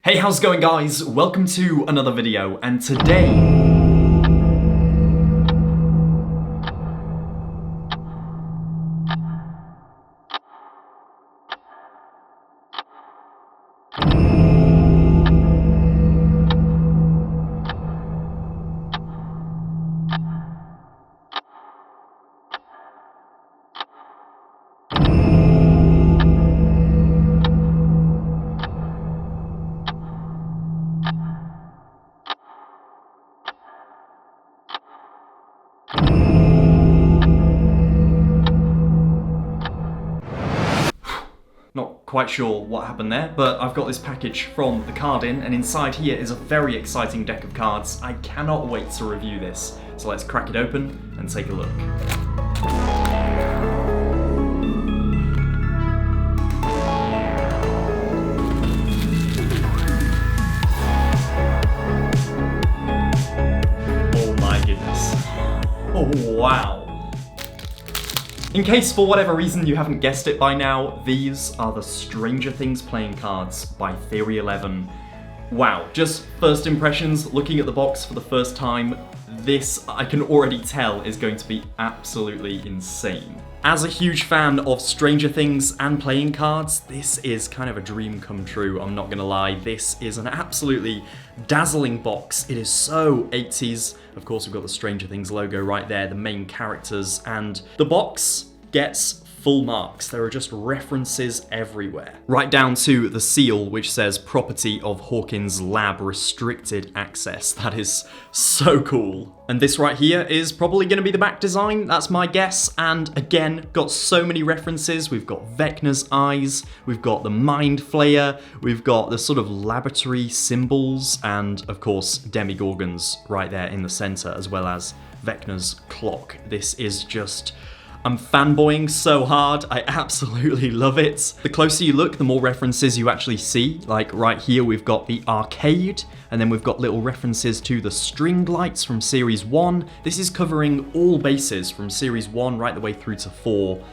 Hey, how's it going, guys? Welcome to another video, and today not quite sure what happened there, but I've got this package from the card in, and inside here is a very exciting deck of cards. I cannot wait to review this. So let's crack it open and take a look. Oh my goodness. Oh wow. In case for whatever reason you haven't guessed it by now, these are the Stranger Things playing cards by Theory 11. Wow, just first impressions, looking at the box for the first time, this I can already tell is going to be absolutely insane. As a huge fan of Stranger Things and playing cards, this is kind of a dream come true, I'm not gonna lie. This is an absolutely dazzling box. It is so 80s. Of course, we've got the Stranger Things logo right there, the main characters, and the box gets full marks. There are just references everywhere. Right down to the seal, which says property of Hawkins Lab restricted access. That is so cool. And this right here is probably gonna be the back design, that's my guess. And again, got so many references. We've got Vecna's eyes, we've got the Mind Flayer, we've got the sort of laboratory symbols, and of course, Demigorgons right there in the center, as well as Vecna's clock. This is just, I'm fanboying so hard, I absolutely love it. The closer you look, the more references you actually see. Like right here, we've got the arcade, and then we've got little references to the string lights from Series 1. This is covering all bases from Series 1 right the way through to 4.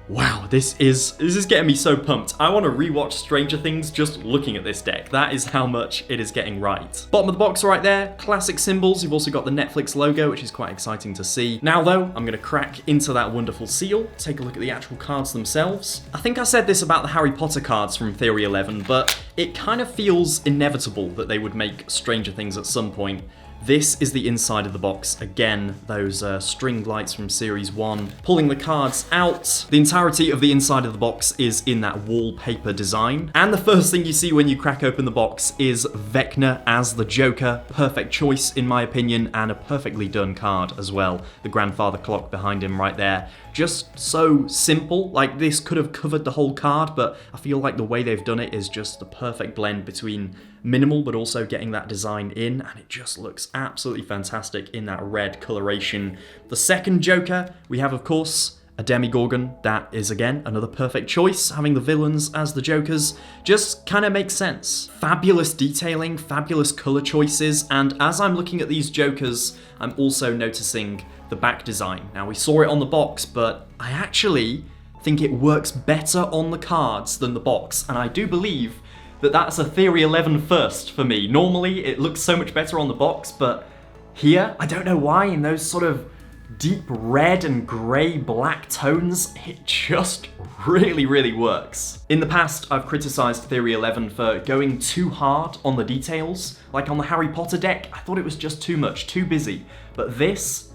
Wow, this is getting me so pumped. I want to rewatch Stranger Things just looking at this deck. That is how much it is getting right. Bottom of the box right there, classic symbols. You've also got the Netflix logo, which is quite exciting to see. Now though, I'm going to crack into that wonderful seal, take a look at the actual cards themselves. I think I said this about the Harry Potter cards from Theory 11, but it kind of feels inevitable that they would make Stranger Things at some point. This is the inside of the box. Again, those string lights from Series 1. Pulling the cards out. The entirety of the inside of the box is in that wallpaper design. And the first thing you see when you crack open the box is Vecna as the Joker. Perfect choice, in my opinion, and a perfectly done card as well. The grandfather clock behind him right there. Just so simple. Like, this could have covered the whole card, but I feel like the way they've done it is just the perfect blend between minimal but also getting that design in, and it just looks absolutely fantastic in that red coloration. The second Joker, we have, of course, a Demigorgon. That is, again, another perfect choice. Having the villains as the Jokers just kind of makes sense. Fabulous detailing, fabulous color choices, and as I'm looking at these Jokers, I'm also noticing the back design. Now, we saw it on the box, but I actually think it works better on the cards than the box, and I do believe that that's a Theory 11 first for me. Normally, it looks so much better on the box, but here, I don't know why, in those sort of deep red and grey black tones, it just really works. In the past, I've criticised Theory 11 for going too hard on the details. Like on the Harry Potter deck, I thought it was just too much, too busy. But this,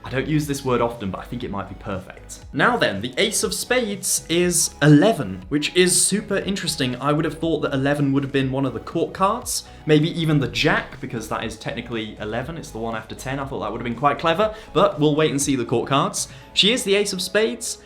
I don't use this word often, but I think it might be perfect. Now then, the Ace of Spades is 11, which is super interesting. I would have thought that 11 would have been one of the court cards, maybe even the Jack, because that is technically 11, it's the one after 10. I thought that would have been quite clever, but we'll wait and see the court cards. She is the Ace of Spades,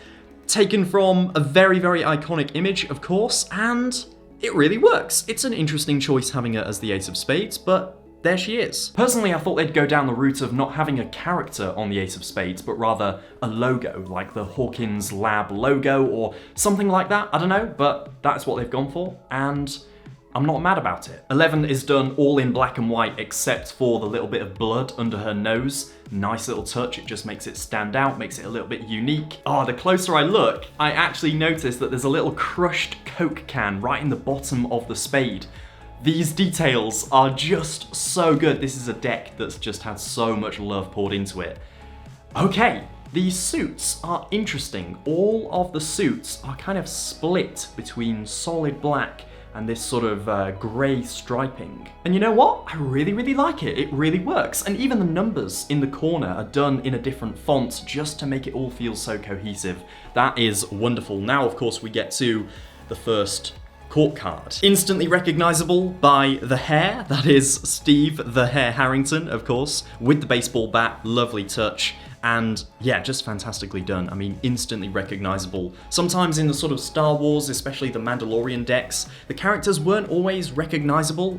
taken from a very iconic image, of course, and it really works. It's an interesting choice having her as the Ace of Spades, but there she is. Personally, I thought they'd go down the route of not having a character on the Ace of Spades, but rather a logo, like the Hawkins Lab logo or something like that. I don't know, but that's what they've gone for, and I'm not mad about it. 11 is done all in black and white except for the little bit of blood under her nose. Nice little touch, it just makes it stand out, makes it a little bit unique. Oh, the closer I look, I actually notice that there's a little crushed Coke can right in the bottom of the spade. These details are just so good. This is a deck that's just had so much love poured into it. Okay, these suits are interesting. All of the suits are kind of split between solid black and this sort of grey striping. And you know what? I really, really like it. It really works. And even the numbers in the corner are done in a different font just to make it all feel so cohesive. That is wonderful. Now, of course, we get to the first court card. Instantly recognizable by the hair. That is Steve the Hair Harrington, of course, with the baseball bat. Lovely touch. And yeah, just fantastically done. I mean, instantly recognizable. Sometimes in the sort of Star Wars, especially the Mandalorian decks, the characters weren't always recognizable,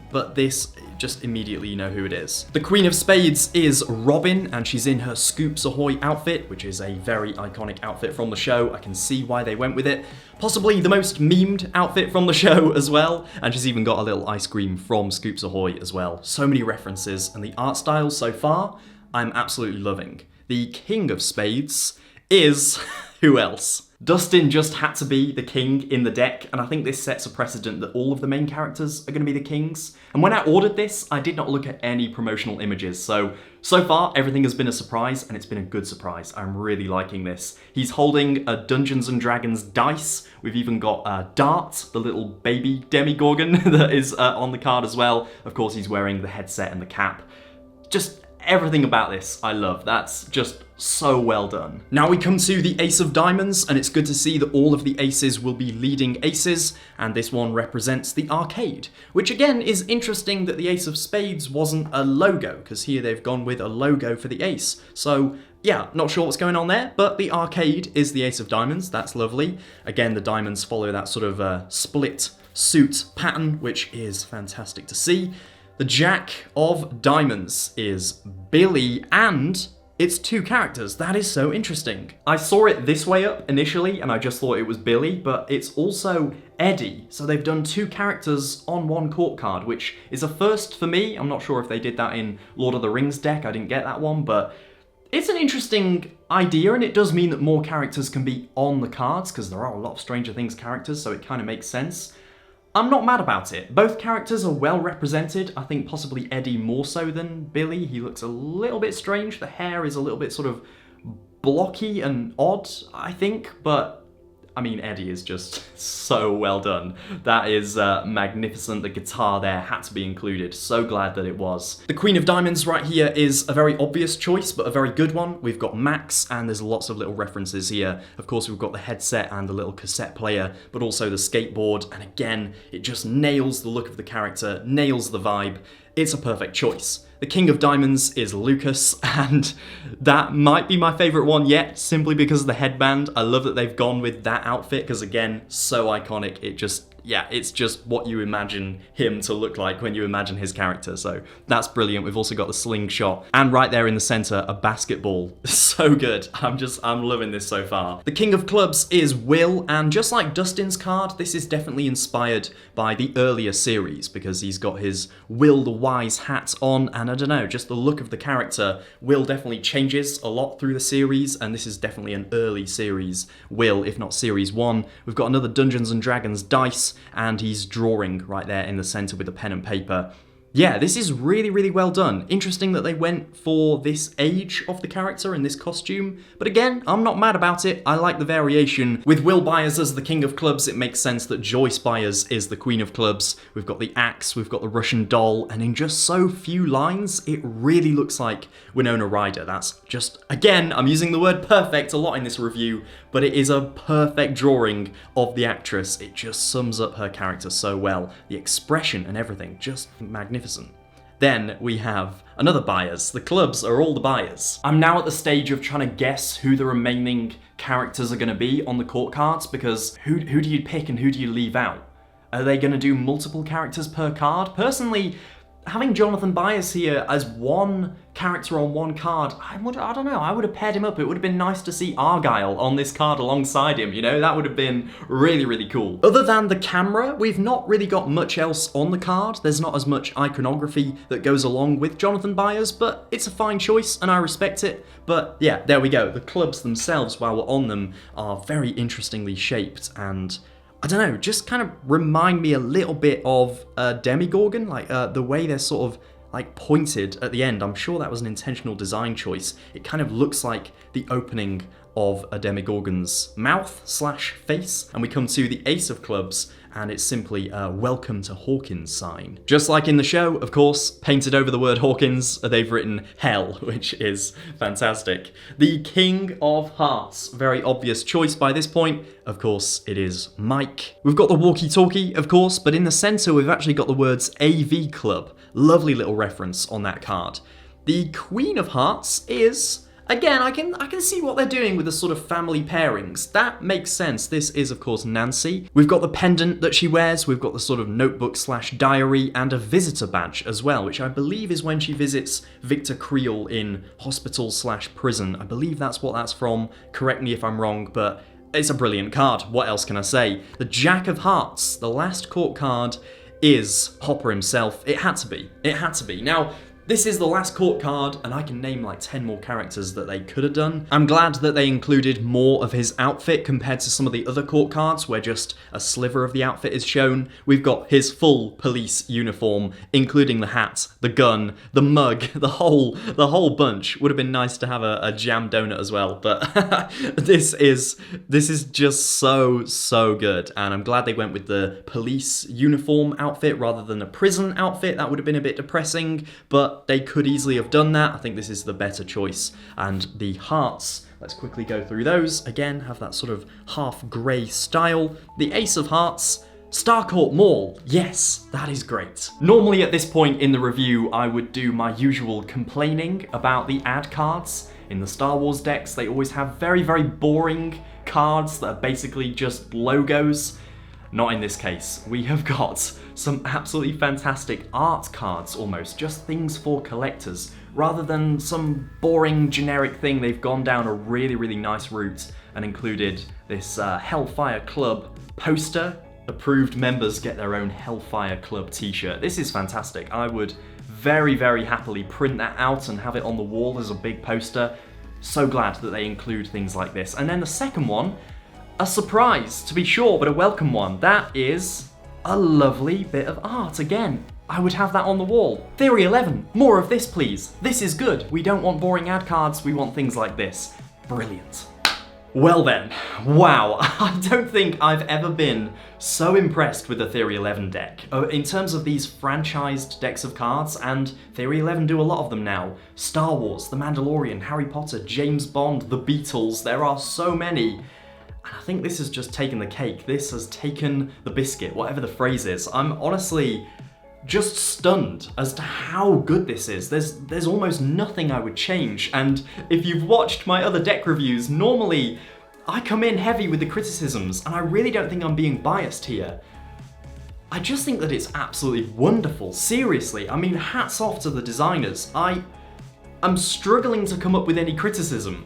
but this, just immediately you know who it is. The Queen of Spades is Robin, and she's in her Scoops Ahoy outfit, which is a very iconic outfit from the show. I can see why they went with it. Possibly the most memed outfit from the show as well, and she's even got a little ice cream from Scoops Ahoy as well. So many references, and the art style so far, I'm absolutely loving. The King of Spades is who else? Dustin just had to be the king in the deck, and I think this sets a precedent that all of the main characters are going to be the kings. And when I ordered this, I did not look at any promotional images, so far everything has been a surprise, and it's been a good surprise. I'm really liking this. He's holding a Dungeons & Dragons dice. We've even got Dart, the little baby Demigorgon that is on the card as well. Of course, he's wearing the headset and the cap. Just everything about this I love. That's just so well done. Now we come to the Ace of Diamonds, and it's good to see that all of the aces will be leading aces, and this one represents the arcade, which again is interesting that the Ace of Spades wasn't a logo, because here they've gone with a logo for the ace. So yeah, not sure what's going on there, but the arcade is the Ace of Diamonds. That's lovely. Again, the diamonds follow that sort of split suit pattern, which is fantastic to see. The Jack of Diamonds is Billy, and it's two characters. That is so interesting. I saw it this way up initially, and I just thought it was Billy, but it's also Eddie. So they've done two characters on one court card, which is a first for me. I'm not sure if they did that in Lord of the Rings deck. I didn't get that one, but it's an interesting idea, and it does mean that more characters can be on the cards, because there are a lot of Stranger Things characters, so it kind of makes sense. I'm not mad about it. Both characters are well represented. I think possibly Eddie more so than Billy. He looks a little bit strange. The hair is a little bit sort of blocky and odd, I think, but I mean, Eddie is just so well done. That is magnificent. The guitar there had to be included. So glad that it was. The Queen of Diamonds right here is a very obvious choice, but a very good one. We've got Max, and there's lots of little references here. Of course, we've got the headset and the little cassette player, but also the skateboard. And again, it just nails the look of the character, nails the vibe. It's a perfect choice. The King of Diamonds is Lucas, and that might be my favourite one yet, simply because of the headband. I love that they've gone with that outfit, because again, so iconic. It's just what you imagine him to look like when you imagine his character, so that's brilliant. We've also got the slingshot, and right there in the centre, a basketball. So good. I'm loving this so far. The King of Clubs is Will, and just like Dustin's card, this is definitely inspired by the earlier series, because he's got his Will the Wise hat on, and I don't know, just the look of the character. Will definitely changes a lot through the series, and this is definitely an early series Will, if not series 1. We've got another Dungeons & Dragons dice, and he's drawing right there in the center with a pen and paper. Yeah, this is really, really well done. Interesting that they went for this age of the character in this costume, but again, I'm not mad about it. I like the variation. With Will Byers as the King of Clubs, it makes sense that Joyce Byers is the Queen of Clubs. We've got the axe, we've got the Russian doll, and in just so few lines, it really looks like Winona Ryder. That's just, again, I'm using the word perfect a lot in this review, but it is a perfect drawing of the actress. It just sums up her character so well. The expression and everything, just magnificent. Then we have another Byers. The clubs are all the Byers. I'm now at the stage of trying to guess who the remaining characters are going to be on the court cards, because who do you pick and who do you leave out? Are they going to do multiple characters per card? Personally, having Jonathan Byers here as one character on one card, I don't know, I would have paired him up. It would have been nice to see Argyle on this card alongside him, you know? That would have been really, really cool. Other than the camera, we've not really got much else on the card. There's not as much iconography that goes along with Jonathan Byers, but it's a fine choice and I respect it. But yeah, there we go. The clubs themselves, while we're on them, are very interestingly shaped and I don't know, just kind of remind me a little bit of Demigorgon, like the way they're sort of like pointed at the end. I'm sure that was an intentional design choice. It kind of looks like the opening of a Demigorgon's mouth slash face. And we come to the Ace of Clubs, and it's simply a welcome to Hawkins sign. Just like in the show, of course, painted over the word Hawkins, they've written hell, which is fantastic. The King of Hearts, very obvious choice by this point. Of course, it is Mike. We've got the walkie-talkie, of course, but in the center, we've actually got the words AV Club. Lovely little reference on that card. The Queen of Hearts is, again, I can see what they're doing with the sort of family pairings. That makes sense. This is, of course, Nancy. We've got the pendant that she wears. We've got the sort of notebook slash diary and a visitor badge as well, which I believe is when she visits Victor Creel in hospital slash prison. I believe that's what that's from. Correct me if I'm wrong, but it's a brilliant card. What else can I say? The Jack of Hearts, the last court card, is Hopper himself. It had to be. It had to be. Now, this is the last court card, and I can name like 10 more characters that they could have done. I'm glad that they included more of his outfit compared to some of the other court cards where just a sliver of the outfit is shown. We've got his full police uniform, including the hat, the gun, the mug, the whole bunch. Would have been nice to have a jam donut as well, but this is just so good, and I'm glad they went with the police uniform outfit rather than a prison outfit. That would have been a bit depressing, but they could easily have done that. I think this is the better choice. And the hearts, let's quickly go through those. Again, have that sort of half grey style. The Ace of Hearts, Starcourt Mall. Yes, that is great. Normally at this point in the review, I would do my usual complaining about the ad cards. In the Star Wars decks, they always have very, very boring cards that are basically just logos. Not in this case. We have got some absolutely fantastic art cards almost, just things for collectors. Rather than some boring generic thing, they've gone down a really, really nice route and included this Hellfire Club poster. Approved members get their own Hellfire Club t-shirt. This is fantastic. I would very, very happily print that out and have it on the wall as a big poster. So glad that they include things like this. And then the second one, a surprise, to be sure, but a welcome one. That is a lovely bit of art. Again, I would have that on the wall. Theory 11, more of this please. This is good. We don't want boring ad cards, we want things like this. Brilliant. Well then, wow, I don't think I've ever been so impressed with the Theory 11 deck. In terms of these franchised decks of cards, and Theory 11 do a lot of them now. Star Wars, The Mandalorian, Harry Potter, James Bond, The Beatles, there are so many. And I think this has just taken the cake. This has taken the biscuit, whatever the phrase is. I'm honestly just stunned as to how good this is. There's almost nothing I would change. And if you've watched my other deck reviews, normally I come in heavy with the criticisms, and I really don't think I'm being biased here. I just think that it's absolutely wonderful. Seriously, I mean, hats off to the designers. I'm struggling to come up with any criticism.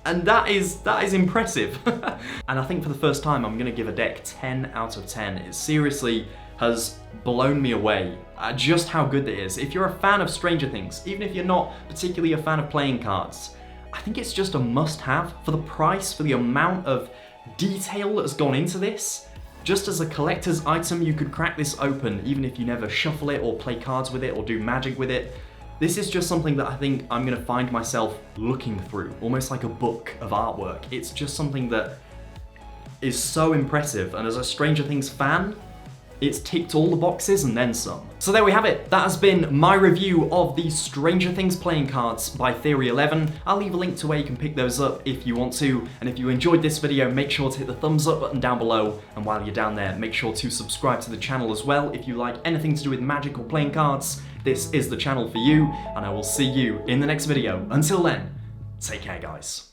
And that is impressive. And I think for the first time, I'm gonna give a deck 10 out of 10. It seriously has blown me away at just how good it is. If you're a fan of Stranger Things, even if you're not particularly a fan of playing cards, I think it's just a must-have for the price, for the amount of detail that's gone into this. Just as a collector's item, you could crack this open, even if you never shuffle it or play cards with it or do magic with it. This is just something that I think I'm gonna find myself looking through, almost like a book of artwork. It's just something that is so impressive, and as a Stranger Things fan, it's ticked all the boxes and then some. So there we have it. That has been my review of the Stranger Things playing cards by Theory 11. I'll leave a link to where you can pick those up if you want to. And if you enjoyed this video, make sure to hit the thumbs up button down below. And while you're down there, make sure to subscribe to the channel as well. If you like anything to do with magic or playing cards, this is the channel for you. And I will see you in the next video. Until then, take care, guys.